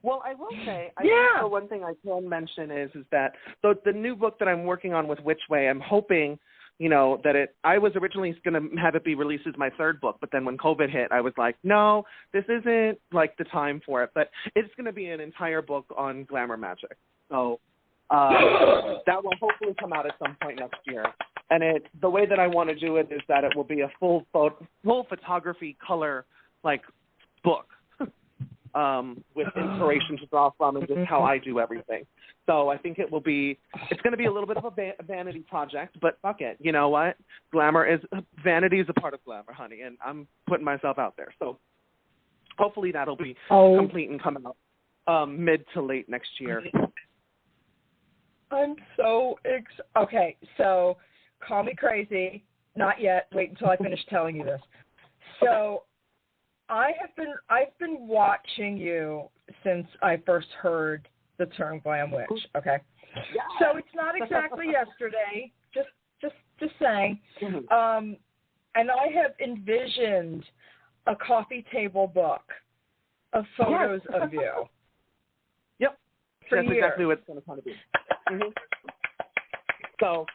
Well, I will say, I think the one thing I can mention is that the new book that I'm working on with Witchway, I'm hoping, that I was originally going to have it be released as my 3rd book, but then when COVID hit, I was like, no, this isn't like the time for it, but it's going to be an entire book on glamour magic. So That will hopefully come out at some point next year. And the way that I want to do it is that it will be a full photography color book with inspiration to draw from and just how I do everything. So I think it's going to be a little bit of a vanity project, but fuck it. You know what? Vanity is a part of glamour, honey, and I'm putting myself out there. So hopefully that'll be complete and come out mid to late next year. I'm so okay, so call me crazy. Not yet. Wait until I finish telling you this. So I've been watching you since I first heard the term glam witch, okay? Yeah. So it's not exactly yesterday, just saying. And I have envisioned a coffee table book of photos of you. Yep. For That's years. exactly what it's going to kind of be. Mm-hmm. So,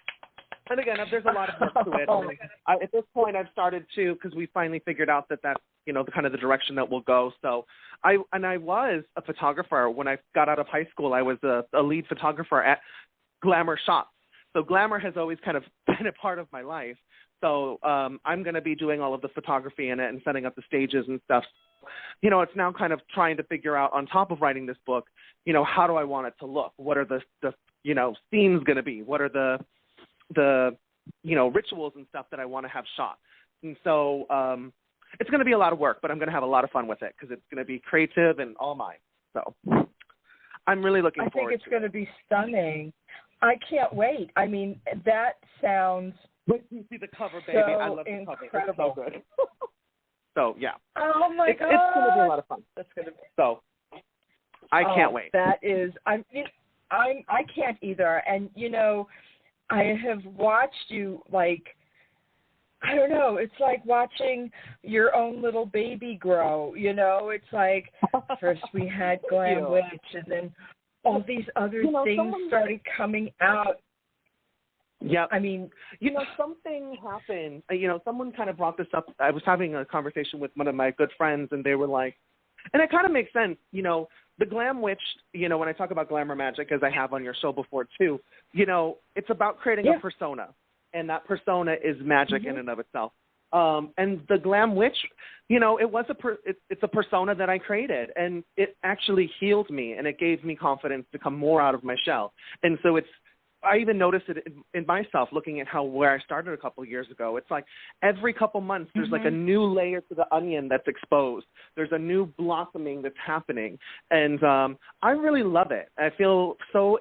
and again, there's a lot of work to it. At this point, I've started to, because we finally figured out that that's, kind of the direction that we'll go. So I was a photographer. When I got out of high school, I was a lead photographer at Glamour Shops. So glamour has always kind of been a part of my life. So I'm going to be doing all of the photography in it and setting up the stages and stuff. It's now kind of trying to figure out, on top of writing this book, how do I want it to look? What are the themes going to be? What are the rituals and stuff that I want to have shot? And so it's going to be a lot of work, but I'm going to have a lot of fun with it because it's going to be creative and all mine. So I'm really looking forward to it. I think it's going to be stunning. I can't wait. I mean, that sounds Wait till you see the cover, baby. so I love the cover. It's so good. So, yeah. Oh, my God. It's going to be a lot of fun. That's going to be. So I can't wait. That is, I can't either. And, I have watched you, I don't know, it's like watching your own little baby grow, It's like first we had Glam Witch and then all these other things started coming out. Yeah. I mean, something happened. Someone kind of brought this up. I was having a conversation with one of my good friends, and they were like, and it kind of makes sense, the Glam Witch, when I talk about glamour magic, as I have on your show before too, it's about creating a persona, and that persona is magic in and of itself. And the Glam Witch, it's a persona that I created, and it actually healed me, and it gave me confidence to come more out of my shell. And so I even noticed it in myself, looking at where I started a couple of years ago. It's like every couple months there's like a new layer to the onion that's exposed. There's a new blossoming that's happening. And I really love it. I feel so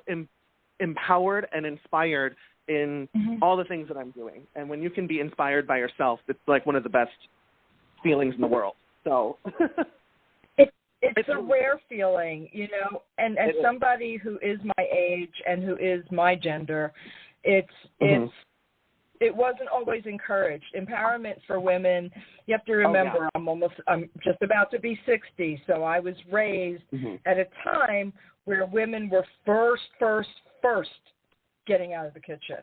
empowered and inspired in all the things that I'm doing. And when you can be inspired by yourself, it's like one of the best feelings in the world. So It's a rare feeling, and as somebody who is my age and who is my gender, it wasn't always encouraged. Empowerment for women, you have to remember, I'm just about to be 60, so I was raised at a time where women were first getting out of the kitchen.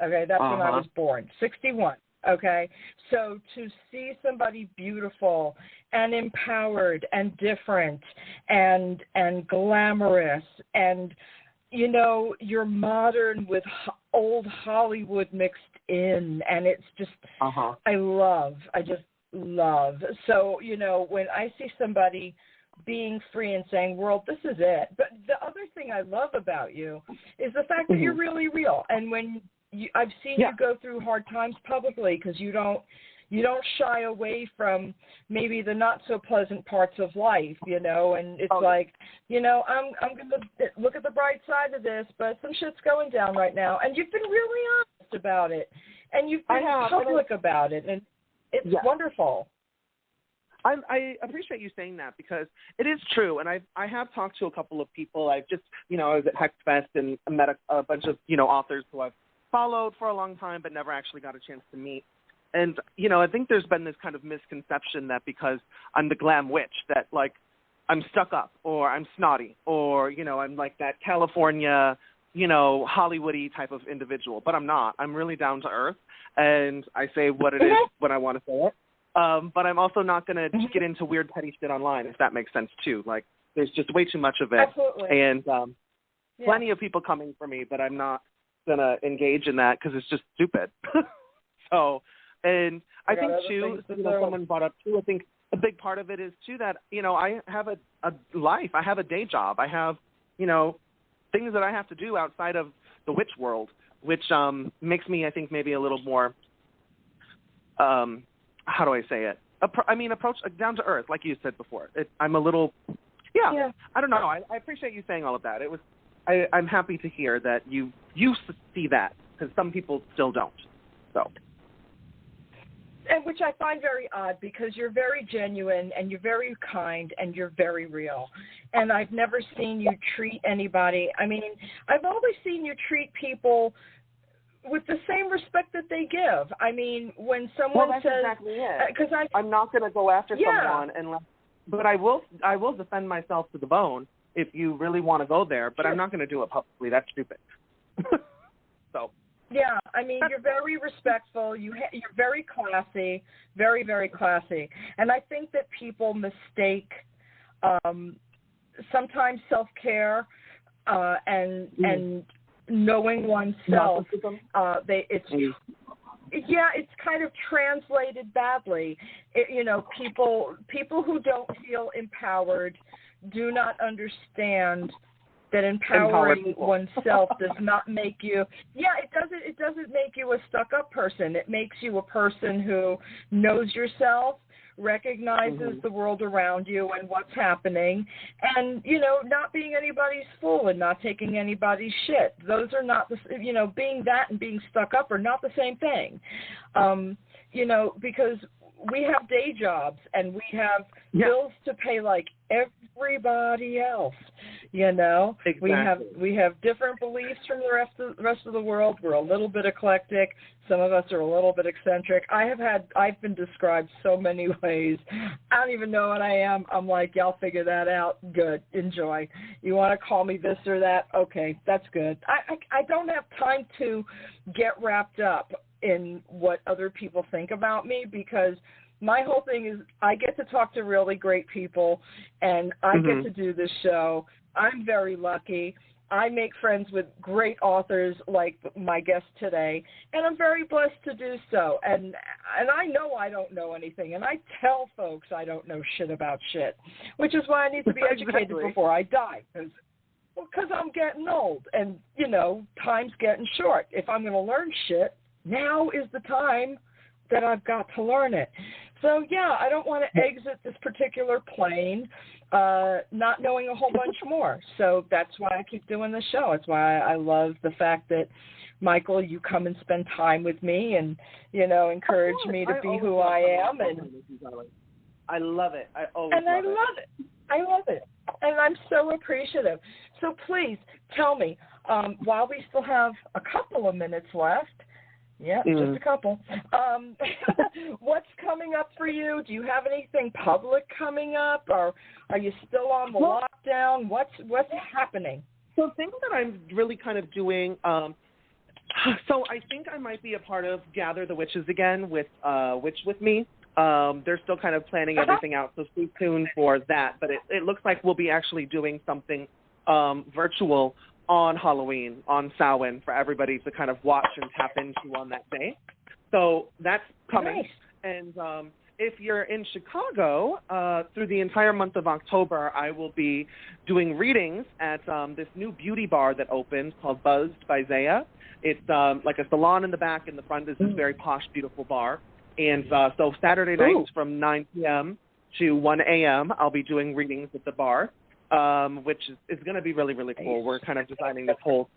Okay, that's when I was born, 61. Okay, so to see somebody beautiful and empowered and different and glamorous and, you're modern with old Hollywood mixed in, and it's just, I just love. So, when I see somebody being free and saying, world, this is it. But the other thing I love about you is the fact that you're really real. And when I've seen you go through hard times publicly because you don't shy away from maybe the not so pleasant parts of life, and it's I'm going to look at the bright side of this, but some shit's going down right now. And you've been really honest about it, and you've been public about it, and it's wonderful. I appreciate you saying that because it is true, and I have talked to a couple of people. I've just, I was at HexFest and met a bunch of, authors who I've followed for a long time but never actually got a chance to meet. And, I think there's been this kind of misconception that because I'm the Glam Witch that, I'm stuck up or I'm snotty or, I'm like that California, Hollywood-y type of individual. But I'm not. I'm really down to earth, and I say what it is when I want to say it. But I'm also not going to get into weird petty shit online, if that makes sense, too. There's just way too much of it. Absolutely. And plenty of people coming for me, but I'm not going to engage in that because it's just stupid. So, and I think, too, someone brought up, too, I think a big part of it is, too, that, I have a life. I have a day job. I have, things that I have to do outside of the witch world, which makes me, I think, maybe a little more, how do I say it? Approach down to earth, like you said before. I'm a little, I don't know. I appreciate you saying all of that. I'm happy to hear that you see that, because some people still don't. So. And which I find very odd, because you're very genuine and you're very kind and you're very real. And I've never seen you treat anybody. I mean, I've always seen you treat people with the same respect that they give. I mean, when someone that's says, exactly it. Because I'm not going to go after someone but I will defend myself to the bone if you really want to go there. But sure. I'm not going to do it publicly. That's stupid. So. Yeah, I mean, you're very respectful. You're very classy, very, very classy. And I think that people mistake sometimes self-care and knowing oneself. It's kind of translated badly. People who don't feel empowered do not understand that empowering oneself does not make you. It doesn't make you a stuck-up person. It makes you a person who knows yourself, recognizes the world around you and what's happening, and not being anybody's fool and not taking anybody's shit. Those are not being that and being stuck up are not the same thing. Because we have day jobs and we have bills to pay like everybody else. Exactly. We have different beliefs from the rest of the world. We're a little bit eclectic. Some of us are a little bit eccentric. I've been described so many ways. I don't even know what I am. I'm like, y'all figure that out. Good. Enjoy. You want to call me this or that? Okay, that's good. I don't have time to get wrapped up in what other people think about me, because my whole thing is I get to talk to really great people, and I get to do this show. I'm very lucky. I make friends with great authors like my guest today, and I'm very blessed to do so. And I know I don't know anything, and I tell folks I don't know shit about shit, which is why I need to be educated before I die, because I'm getting old, and, time's getting short. If I'm going to learn shit, now is the time that I've got to learn it. So, I don't want to exit this particular plane not knowing a whole bunch more. So that's why I keep doing the show. It's why I love the fact that, Michael, you come and spend time with me and, encourage me to be who I am. And I love it. I love it. I love it. And I'm so appreciative. So please tell me, while we still have a couple of minutes left, just a couple. What's coming up for you? Do you have anything public coming up, or are you still on the lockdown? What's happening? So things that I'm really kind of doing. So I think I might be a part of Gather the Witches again with Witch with Me. They're still kind of planning everything out, so stay tuned for that. But it looks like we'll be actually doing something virtual on Halloween, on Samhain, for everybody to kind of watch and tap into on that day. So that's coming. Nice. And if you're in Chicago, through the entire month of October, I will be doing readings at this new beauty bar that opened called Buzzed by Zaya. It's like a salon in the back, and the front is this very posh, beautiful bar. And so Saturday nights from 9 p.m. to 1 a.m., I'll be doing readings at the bar. Which is going to be really, really cool. We're kind of designing this whole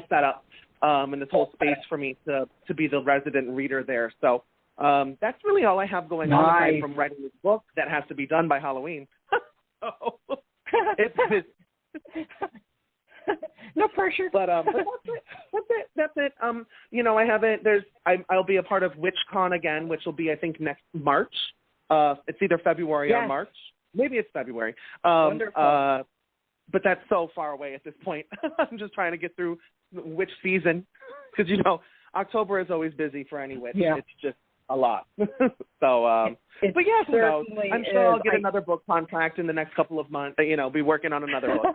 setup and this whole space for me to be the resident reader there. So that's really all I have going on aside from writing this book that has to be done by Halloween. So it's no pressure. But that's it. I haven't. I'll be a part of WitchCon again, which will be, I think, next March. It's either February or March. Maybe it's February. Wonderful. But that's so far away at this point. I'm just trying to get through witch season because, October is always busy for any witch. Yeah. It's just a lot. So, but yeah, who knows? I'm sure I'll get another book contract in the next couple of months. Be working on another book.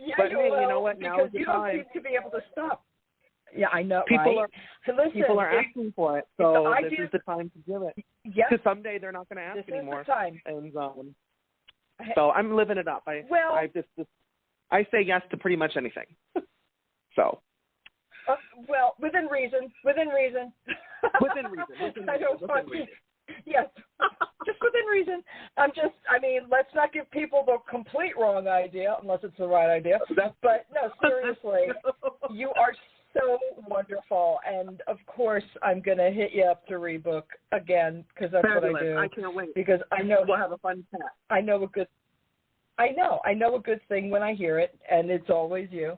Yeah, but hey, will, you know what? Now is the you time. don't seem to be able to stop. Yeah, I know, People right? Listen, people are asking for it, so this is the time to do it. Yes. Because someday they're not going to ask This anymore. is the time. And so I'm living it up. I say yes to pretty much anything. So. Well, within reason. Within reason. Yes, just within reason. Let's not give people the complete wrong idea, unless it's the right idea. But no, seriously, you are so wonderful. And, of course, I'm going to hit you up to rebook again, because that's Fabulous. what I do. I can't wait. Because I know we'll have a fun chat. I know a good thing when I hear it, and it's always you.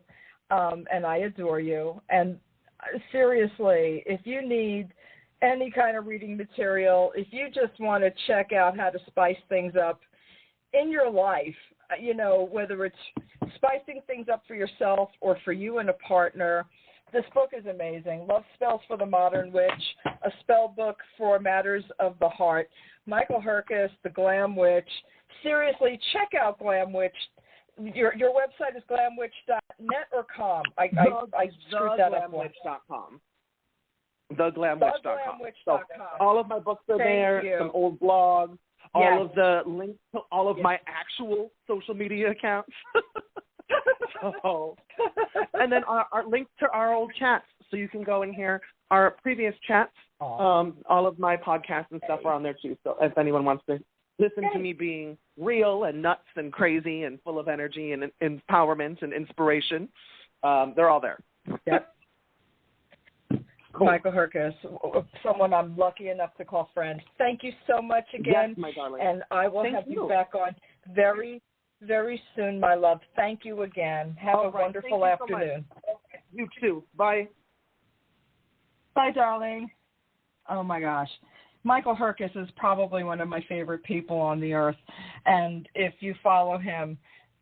And I adore you. And seriously, if you need any kind of reading material, if you just want to check out how to spice things up in your life, whether it's spicing things up for yourself or for you and a partner, this book is amazing. Love Spells for the Modern Witch, a spell book for matters of the heart. Michael Herkus, The Glam Witch. Seriously, check out Glam Witch. Your website is glamwitch.net or com? I screwed that up. Theglamwitch.com. Theglamwitch.com. So all of my books are there, some old blogs, all of the links to all of my actual social media accounts. And then our links to our old chats, so you can go and hear our previous chats. All of my podcasts and stuff are on there too, so if anyone wants to listen to me being real and nuts and crazy and full of energy and empowerment and inspiration, they're all there. Yep. Cool. Michael Herkus, someone I'm lucky enough to call friend. Thank you so much again. Yes, my darling. And I will have you back on very, very soon, my love. Thank you again. Have a wonderful afternoon. So you too. Bye. Bye, darling. Oh, my gosh. Michael Herkus is probably one of my favorite people on the earth. And if you follow him,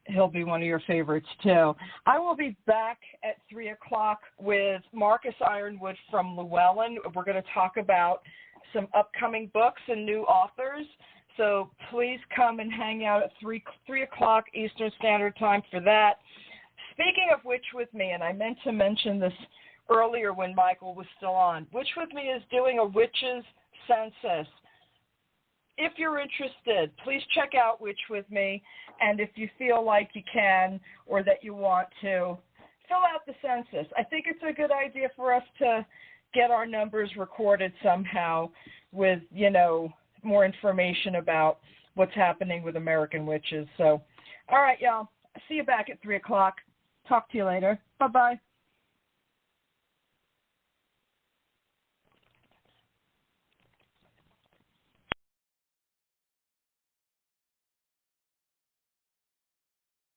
he'll be one of your favorites, too. I will be back at 3 o'clock with Marcus Ironwood from Llewellyn. We're going to talk about some upcoming books and new authors. So please come and hang out at 3 o'clock Eastern Standard Time for that. Speaking of Witch With Me, and I meant to mention this earlier when Michael was still on, Witch With Me is doing a witches census. If you're interested, please check out Witch With Me, and if you feel like you can or that you want to, fill out the census. I think it's a good idea for us to get our numbers recorded somehow with, more information about what's happening with American witches. So, all right, y'all. See you back at 3 o'clock. Talk to you later. Bye-bye.